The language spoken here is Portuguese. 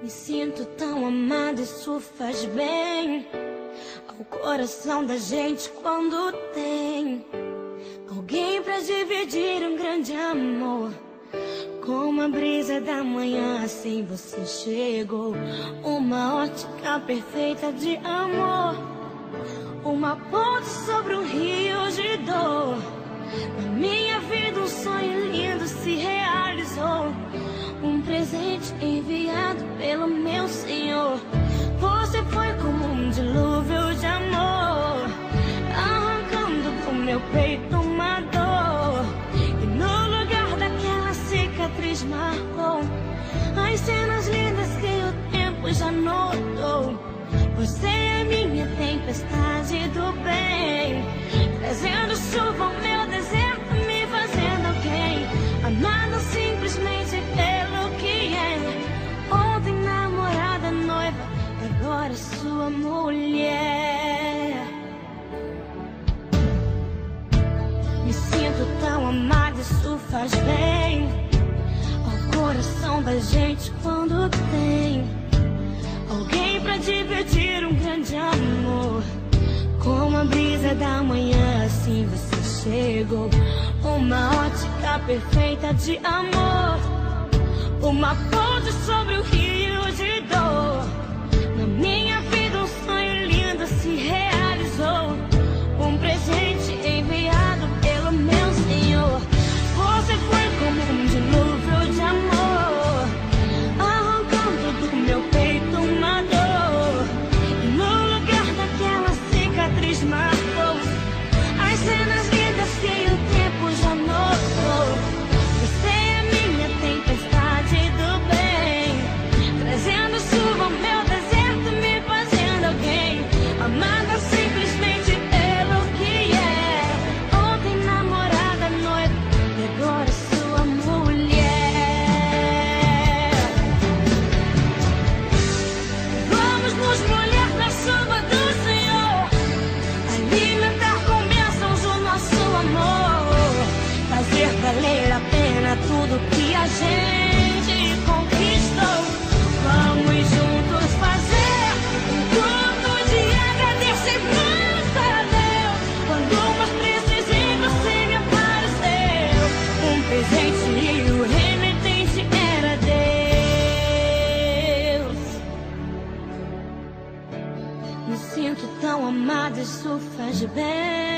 Me sinto tão amada, isso faz bem ao coração da gente quando tem alguém pra dividir um grande amor. Como a brisa da manhã, assim você chegou. Uma ótica perfeita de amor, uma ponte sobre um rio de dor. Na minha vida um sonho lindo se realizou, um presente enviado pelo meu Senhor. Você foi como um dilúvio de amor, arrancando do meu peito uma dor. E no lugar daquela cicatriz marcou as cenas lindas que o tempo já notou. Você é minha tempestade do bem, trazendo chuva ao meu deserto, me fazendo alguém, amado simplesmente pelo que é. Ontem namorada, noiva, agora sua mulher. Me sinto tão amada, isso faz bem ao coração da gente quando tem alguém pra dividir um grande amor. Como a brisa da manhã, assim você chegou. Uma ótica perfeita de amor, uma ponte sobre o rio de dor. Na minha vida um sonho lindo se realizou, um presente enviado pelo meu Senhor. Você foi como um dilúvio de amor, arrancando do meu peito uma dor. E no lugar daquela cicatriz marcou as cenas lindas que o tempo já notou. Você é minha tempestade do bem, trazendo chuva ao meu deserto, me fazendo alguém, amada simplesmente pelo que é. Ontem namorada, noiva, e agora sua mulher. Vamos nos molhar na chuva do Senhor, alimentar com bênçãos o nosso amor, fazer valer a pena tudo que a gente conquistou. Vamos juntos fazer um culto de agradecimento a Deus. Quando mais precisei você me apareceu, um presente e o remetente era Deus. Me sinto tão amada, isso faz bem